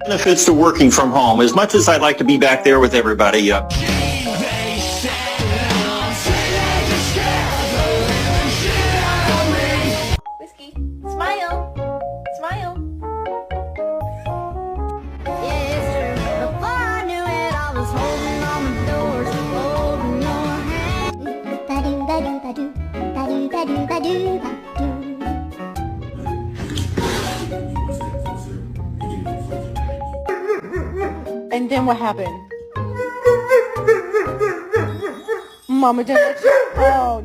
Benefits to working from home. As much as I'd like to be back there with everybody, Whiskey, smile, smile. And then what happened? Mama didn't let you. Oh,